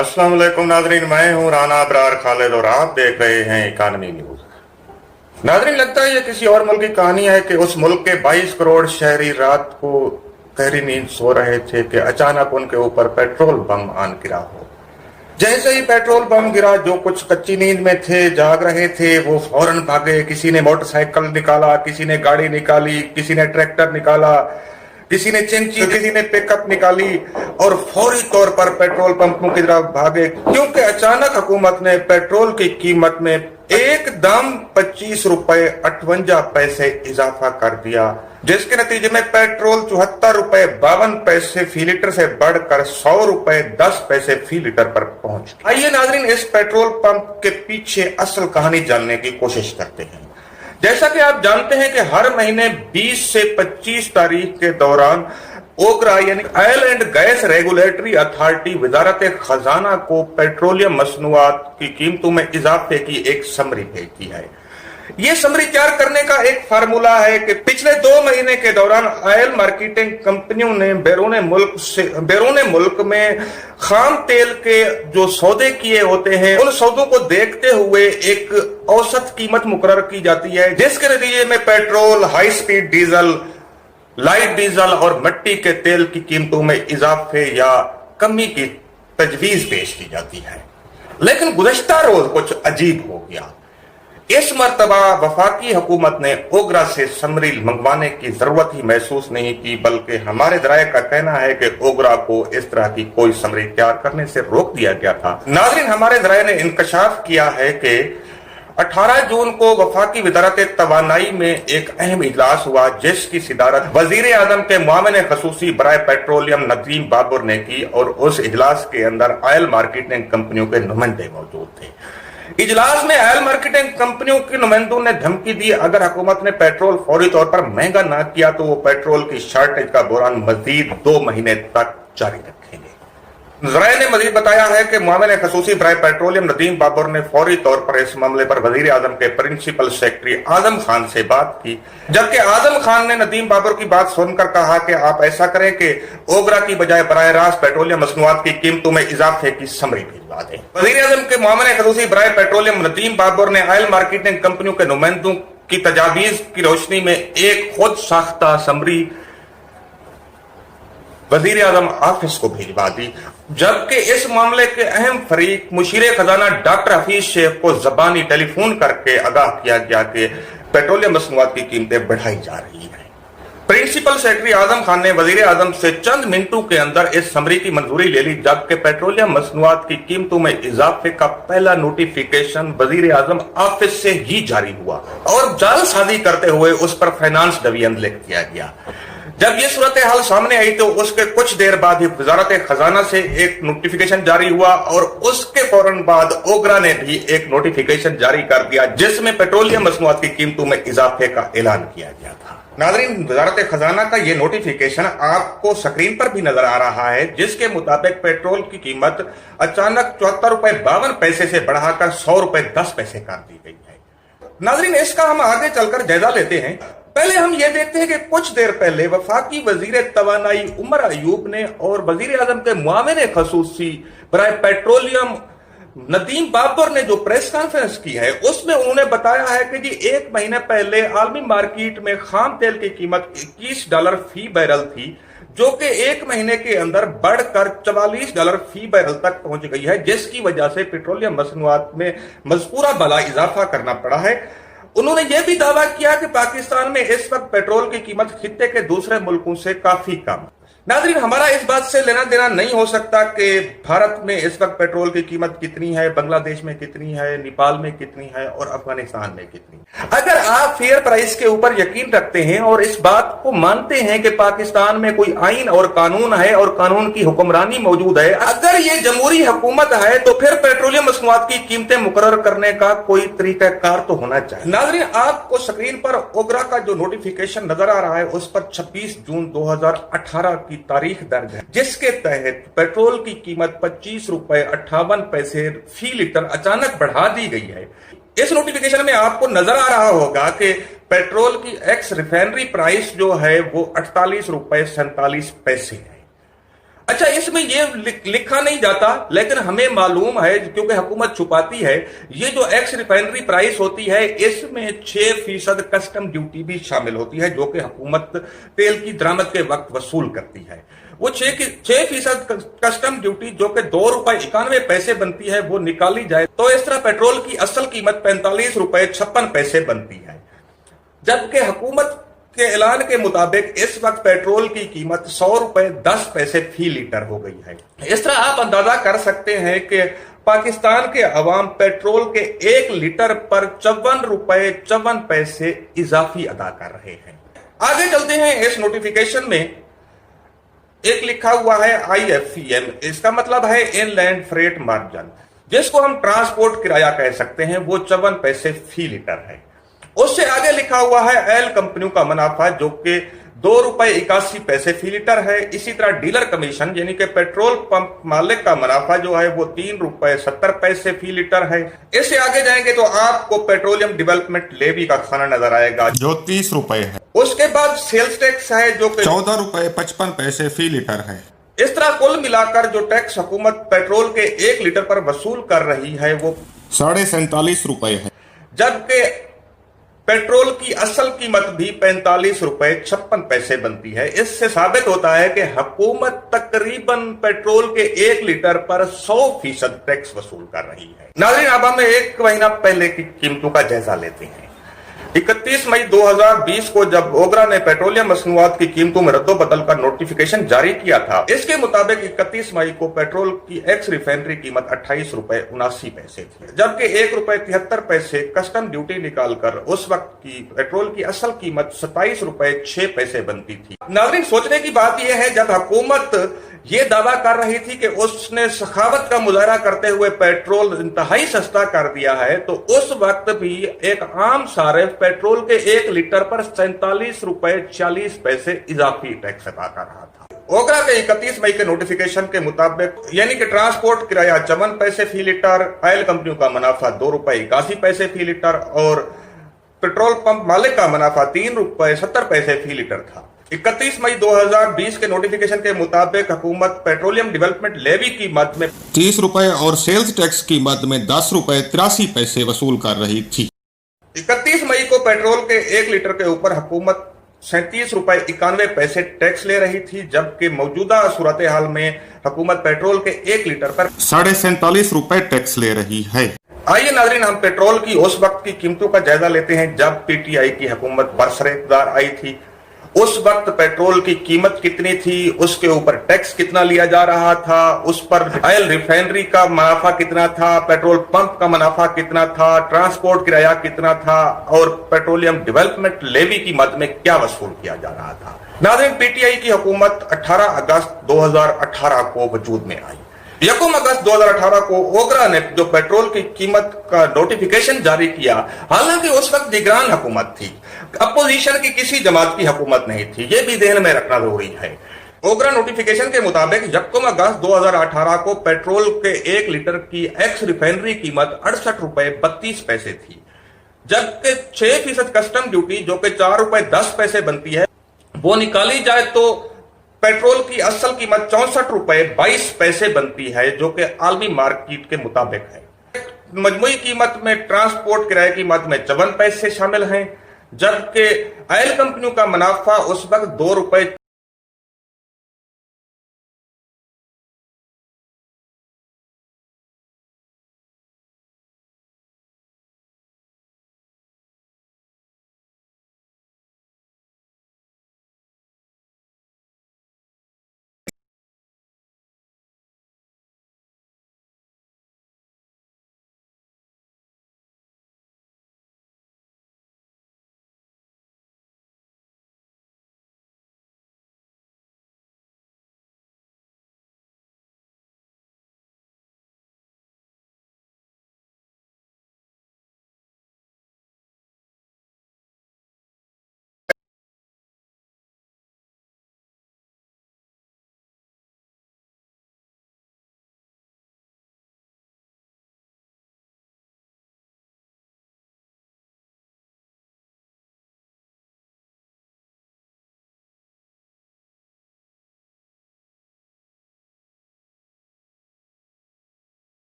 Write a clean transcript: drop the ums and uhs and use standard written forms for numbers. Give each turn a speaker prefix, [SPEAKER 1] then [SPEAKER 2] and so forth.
[SPEAKER 1] अस्सलाम वालेकुम नाजरीन, मैं हूं राना अबरार खालिद और आप देख रहे हैं इकानमी न्यूज। नाजरीन, लगता है ये किसी और मुल्क की कहानी है कि उस मुल्क के 22 करोड़ शहरी रात को गहरी नींद सो रहे थे कि अचानक उनके ऊपर पेट्रोल बम आन गिरा हो। जैसे ही पेट्रोल बम गिरा, जो कुछ कच्ची नींद में थे, जाग रहे थे, वो फौरन भागे। किसी ने मोटरसाइकिल निकाला, किसी ने गाड़ी निकाली, किसी ने ट्रैक्टर निकाला, किसी ने चिंची, किसी ने पिकअप निकाली और फौरी तौर पर पेट्रोल पंपों की तरफ भागे, क्योंकि अचानक हुकूमत ने पेट्रोल की कीमत में एकदम 25 रुपए 58 पैसे इजाफा कर दिया, जिसके नतीजे में पेट्रोल 74 रुपए 52 पैसे फी लीटर से बढ़कर 100 रुपए 10 पैसे फी लीटर पर पहुंच गया। आइए नाजरीन, इस पेट्रोल पंप के पीछे असल कहानी जानने की कोशिश करते हैं। जैसा कि आप जानते हैं कि हर महीने 20 से 25 तारीख के दौरान ओगरा यानी oil and gas regulatory authority वजारत खजाना को पेट्रोलियम मसनूआत की कीमतों में इजाफे की एक समरी भेजती है। ये समरी तैयार करने का एक फार्मूला है कि पिछले 2 महीने के दौरान ऑयल मार्केटिंग कंपनियों ने बैरून मुल्क में खाम तेल के जो सौदे किए होते हैं, उन सौदों को देखते हुए एक औसत कीमत मुकर्रर की जाती है, जिसके नतीजे में petrol, high speed diesel, light diesel और मिट्टी के तेल की कीमतों में इजाफे या कमी की तजवीज पेश की जाती है। लेकिन गुज़श्ता रोज कुछ अजीब हो गया। इस मर्तबा वफाकी हुकूमत ने ओगरा से समरी मंगवाने की जरूरत ही महसूस नहीं की, बल्कि हमारे ज़राए का कहना है कि ओगरा को इस तरह की कोई समरी तैयार करने से रोक दिया गया था। नाज़रीन, हमारे ज़राए ने इंकशाफ किया है कि 18 जून को वफाकी वज़ारत तवानाई में एक अहम इजलास हुआ, जिसकी सिदारत वजीर आजम के मुआविन खसूसी बराए पेट्रोलियम नदीम बाबर ने की, और उस इजलास के अंदर ऑयल मार्केटिंग कंपनियों के नुमाइंदे मौजूद थे। इजलास में ऑयल मार्केटिंग कंपनियों के नुमाइंदों ने धमकी दी, अगर हुकूमत ने पेट्रोल फौरी तौर पर महंगा ना किया तो वो पेट्रोल की शॉर्टेज का बहरान मजीद 2 महीने तक जारी रखेंगे। ज़राए ने मजीद बताया है कि मुआविन खसूसी बराए पेट्रोलियम नदीम बाबर ने फौरी तौर पर इस मामले पर वजीर आजम के प्रिंसिपल सेक्रेटरी आजम खान से बात की, जबकि आजम खान ने नदीम बाबर की बात सुनकर कहा कि आप ऐसा करें कि ओगरा की बजाय बराह रास्त पेट्रोलियम मसनूआत की कीमतों में इजाफे की समरी भिजवा दें। वजीर आजम के मुआविन खसूसी बराए पेट्रोलियम नदीम बाबर ने ऑयल मार्केटिंग कंपनियों के नुमाइंदों की तजावीज की रोशनी में एक खुद साख्ता समरी वजीर आजम ऑफिस को भिजवा दी, जबकि इस मामले के अहम फरीक मुशीर खजाना डॉक्टर हफीज शेख को जबानी टेलीफोन करके आगाह किया गया कि पेट्रोलियम मसनूआत की कीमतें बढ़ाई जा रही हैं। प्रिंसिपल सेक्रेटरी आजम खान ने वजीर आजम से चंद मिनटों के अंदर इस समरी की मंजूरी ले ली, जबकि पेट्रोलियम मसनूआत की कीमतों में इजाफे का पहला नोटिफिकेशन वजीर आजम ऑफिस से ही जारी हुआ और जालसाजी करते हुए उस पर फाइनेंस डिवीजन लिख दिया गया। जब ये सूरत हाल सामने आई तो उसके कुछ देर बाद ही वजारत खजाना से एक नोटिफिकेशन जारी हुआ और उसके फौरन बाद ओगरा ने भी एक नोटिफिकेशन जारी कर दिया, जिसमें पेट्रोलियम मसनूआत की कीमतों में इजाफे का ऐलान किया गया था। नाज़रीन, वजारत खजाना का ये नोटिफिकेशन आपको स्क्रीन पर भी नजर आ रहा है, जिसके मुताबिक पेट्रोल की कीमत अचानक 74 रुपए 52 पैसे से बढ़ाकर 100 रुपए 10 पैसे कर दी गई है। नाज़रीन, इसका हम आगे चलकर जायजा लेते हैं। पहले हम ये देखते हैं कि कुछ देर पहले वफाकी वजीर तवानाई उमर अयूब ने और वजीर आजम के मुआविन खसूसी बराए पेट्रोलियम नदीम बाबर ने जो प्रेस कॉन्फ्रेंस की है, उसमें उन्होंने बताया है कि जी 1 महीने पहले आलमी मार्केट में खाम तेल की कीमत $21 फी बैरल थी, जो कि 1 महीने के अंदर बढ़कर $44 फी बैरल तक पहुंच गई है, जिसकी वजह से पेट्रोलियम मसनूआत में मज़कूरा बला इजाफा करना पड़ा है। उन्होंने यह भी दावा किया कि पाकिस्तान में इस वक्त पेट्रोल की कीमत खित्ते के दूसरे मुल्कों से काफी कम। नाज़रीन, हमारा इस बात से लेना देना नहीं हो सकता कि भारत में इस वक्त पेट्रोल की कीमत कितनी है, बांग्लादेश में कितनी है, नेपाल में कितनी है और अफगानिस्तान में कितनी है। अगर आप फेयर प्राइस के ऊपर यकीन रखते हैं और इस बात को मानते हैं कि पाकिस्तान में कोई आइन और कानून है और कानून की हुक्मरानी मौजूद है, अगर ये जमहूरी हुकूमत है, तो फिर पेट्रोलियम मसनूआत की कीमतें मुकर्रर करने का कोई तरीकाकार तो होना चाहिए। नाज़रीन, आपको स्क्रीन पर ओगरा का जो नोटिफिकेशन नजर आ रहा है, उस पर 26 जून 2018 की तारीख दर्ज है, जिसके तहत पेट्रोल की कीमत 25 रुपए 58 पैसे फी लीटर अचानक बढ़ा दी गई है। इस नोटिफिकेशन में आपको नजर आ रहा होगा कि पेट्रोल की एक्स रिफाइनरी प्राइस जो है वो 48 रुपए 47 पैसे है। अच्छा, इसमें ये लिखा नहीं जाता, लेकिन हमें मालूम है क्योंकि हुकूमत छुपाती है, ये जो एक्स रिफाइनरी प्राइस होती है इसमें 6% कस्टम ड्यूटी भी शामिल होती है, जो कि हुकूमत तेल की दरामद के वक्त वसूल करती है। वो 6% कस्टम ड्यूटी जो कि ₹2.91 बनती है, वो निकाली जाए तो इस तरह पेट्रोल की असल कीमत ₹45.56 बनती है, जबकि हुकूमत के ऐलान के मुताबिक इस वक्त पेट्रोल की कीमत ₹100.10 फी लीटर हो गई है। इस तरह आप अंदाजा कर सकते हैं कि पाकिस्तान के अवाम पेट्रोल के 1 लीटर पर ₹54.54 इजाफी अदा कर रहे हैं। आगे चलते हैं। इस नोटिफिकेशन में एक लिखा हुआ है IFCM, इसका मतलब है इनलैंड फ्रेट मार्जिन, जिसको हम ट्रांसपोर्ट किराया कह सकते हैं, वो 54 फी लीटर है। उससे आगे लिखा हुआ है ऑयल कंपनियों का मुनाफा, जो कि ₹2.81 फी लीटर है। इसी तरह डीलर कमीशन यानी कि पेट्रोल पंप मालिक का मुनाफा जो है वो ₹3.70 फी लीटर है। इससे आगे जाएंगे तो आपको पेट्रोलियम डेवलपमेंट लेवी का खाना नजर आएगा, जो ₹30 है। उसके बाद सेल्स टैक्स है, जो कि ₹14.55 फी लीटर है। इस तरह कुल मिलाकर जो टैक्स हुकूमत पेट्रोल के 1 लीटर पर वसूल कर रही है वो ₹47.5 है, जबकि पेट्रोल की असल कीमत भी ₹45.56 बनती है। इससे साबित होता है कि हुकूमत तकरीबन पेट्रोल के 1 लीटर पर 100% टैक्स वसूल कर रही है। नाज़रीन, अब हम 1 महीना पहले की कीमतों का जायजा लेते हैं। 31 मई 2020 को जब ओगरा ने पेट्रोलियम मसनूआत की कीमतों में रद्दोबदल का नोटिफिकेशन जारी किया था, इसके मुताबिक 31 मई को पेट्रोल की एक्स रिफाइनरी कीमत ₹28.79 थी, जबकि ₹1.73 कस्टम ड्यूटी निकालकर उस वक्त की पेट्रोल की असल कीमत ₹27.06 बनती थी। नाज़रीन, सोचने की बात यह है, जब हुकूमत ये दावा कर रही थी कि उसने सखावत का मुजाहरा करते हुए पेट्रोल इंतहाई सस्ता कर दिया है, तो उस वक्त भी एक आम सारिफ पेट्रोल के 1 लीटर पर ₹47.40 इजाफी टैक्स अदा कर रहा था। ओगरा के 31 मई के नोटिफिकेशन के मुताबिक यानी कि ट्रांसपोर्ट किराया 54 फी लीटर, ऑयल कंपनियों का मुनाफा ₹2.81 फी लीटर और पेट्रोल पंप मालिक का मुनाफा ₹3.70 फी लीटर था। 31 मई 2020 के नोटिफिकेशन के मुताबिक हुकूमत पेट्रोलियम डेवलपमेंट लेवी की मद में
[SPEAKER 2] ₹30 और सेल्स टैक्स की मद में ₹10.83 वसूल कर रही थी।
[SPEAKER 1] 31 मई को पेट्रोल के 1 लीटर के ऊपर हुकूमत ₹37.91 टैक्स ले रही थी, जबकि मौजूदा सूरत हाल में हुकूमत पेट्रोल के 1 लीटर पर
[SPEAKER 2] ₹47.5 टैक्स ले रही है।
[SPEAKER 1] आइए नाज़रीन, हम पेट्रोल की उस वक्त की कीमतों का जायजा लेते हैं जब PTI की हुकूमत बरसरे इक़्तिदार आई थी। उस वक्त पेट्रोल की कीमत कितनी थी, उसके ऊपर टैक्स कितना लिया जा रहा था, उस पर ऑयल रिफाइनरी का मुनाफा कितना था, पेट्रोल पंप का मुनाफा कितना था, ट्रांसपोर्ट किराया कितना था और पेट्रोलियम डेवलपमेंट लेवी की मद में क्या वसूल किया जा रहा था। नाज़रीन, PTI की हुकूमत 18 अगस्त 2018 को वजूद में आई। 1 अगस्त 2018 को ओगरा ने जो पेट्रोल की कीमत का नोटिफिकेशन जारी किया, हालांकि उस वक्त निगरान हुकूमत थी, अपोजिशन की किसी जमात की हुकूमत नहीं थी, यह भी ध्यान में रखना जरूरी है। ओगरा नोटिफिकेशन के मुताबिक 1 अगस्त 2018 को पेट्रोल के 1 लीटर की एक्स रिफाइनरी कीमत ₹68.32 थी, जबकि 6% कस्टम ड्यूटी जो कि ₹4.10 बनती है, वो निकाली जाए तो पेट्रोल की असल कीमत ₹64.22 बनती है, जो कि आलमी मार्केट के मुताबिक है। मजमूई कीमत में ट्रांसपोर्ट किराए की मद में 54 पैसे शामिल हैं, जबकि ऑयल कंपनियों का मुनाफा उस वक्त